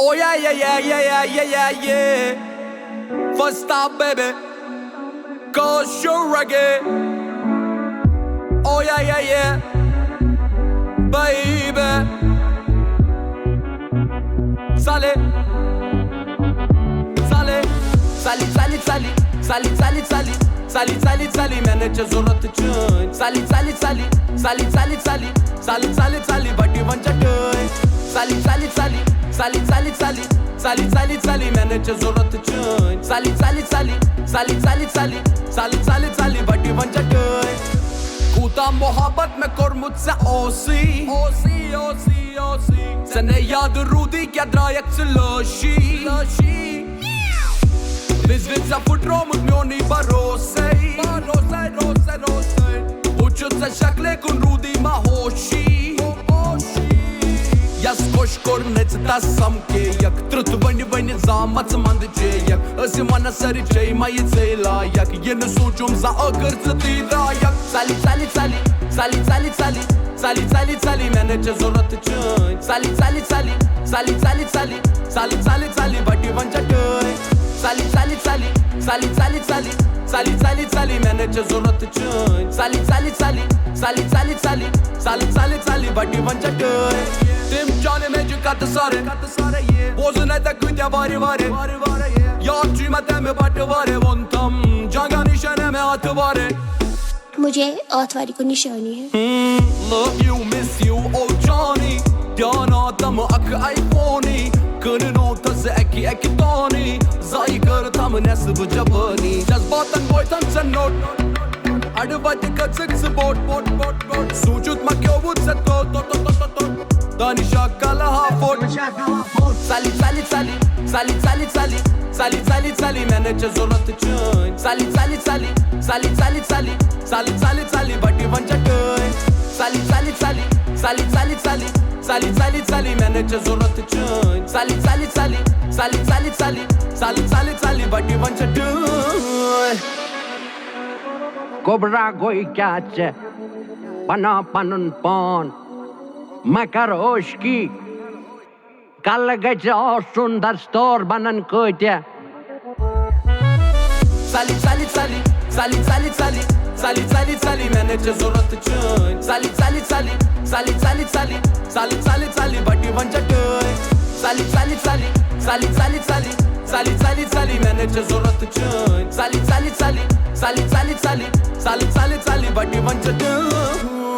Oh yeah, yeah, yeah, yeah, yeah, yeah, yeah, yeah. First stop, baby. Go show reggae. Oh yeah, yeah, yeah. Baby. Sale. Sale. Sali, sali, sali. Sali, sali, sali. Sali, sali, sali. मैंने जरूरत चुन. Sali, sali, sali. Sali, sali, sali. Sali, sali, sali. बड़ी वंचटोय. Sali, sali, sali. Sali, sali, sali. Sali, sali, sali. मैंने जरूरत चुन. Sali, sali, sali. Sali, sali, sali. Sali, sali, sali. बड़ी वंचटोय. कूदा मोहब्बत में कर मुझसे ओसी. Osi, osi, osi. Sen याद रूदी क्या drajak से loshi. Loshi. Biz vill fortro mot mjoni barosej. Barosej, rosej, rosej. Uçut se shakle kun rudi ma hoshi. Yas kosh kornec ta samke yak. Trut vani vani zamat mand yak. Asi mana sari chay mai zela yak. Yen sochum za agar zati yak. Sali, sali, sali. Sali, sali, sali. Sali, sali, sali. मैंने जरूरत चुन. Sali, sali, sali. Sali, sali, sali. Sali, sali, sali. बड़ी वंचटोय. Sali, sali, sali. Sali, sali, sali. Sali, sali, sali. मैंने जरूरत चुन. Sali, sali, sali. Sali, sali, sali. Sali, sali, sali. बड़ी वंचटोय. Tim canı mecuk katı sarı. Bozun ete kuytya vari vari. Yak cümete mi batı vari. Vontam canga nişane mi atı vari. मुझे आतवारी को निशानी है. Love you, miss you, oh Johnny. Diyana adamı akı iPhone'i. Kırın ortası eki toni. Zaygır tam nasıl cabani. Cazbatan boytan sen not. Adıvatı kaçıksı bot. Sucutmak yavut se tot. Dani şakala hafot. Sali, sali, sali. Sali, sali, sali. Sali, sali, sali. मैंने जरूरत चुन. Sali, sali, sali. Sali, sali, sali. Sali, sali, sali. बड़ी वंचटोय. Sali, sali, sali. Sali, sali, sali. Sali, sali, sali. मैंने जरूरत चुन. Sali, sali, sali. Sali, sali, sali. Sali, sali, sali. बड़ी वंचटोय. Kobra goikace, pana panun pon, makaroshki, kalagaca sundar stor banan koyte. Sali, sali, sali. Sali, sali, sali. Sali, sali, sali. मैंने जरूरत चुन. Sali, sali, sali. Sali, sali, sali. Sali, sali, sali. बड़ी वंचटोय. Sali, sali, sali. Sali, sali, sali. Sali, sali, sali. मैंने जरूरत चुन. Sali, sali, sali. Sali, sali, sali. Sali, sali, sali. बड़ी वंचटोय.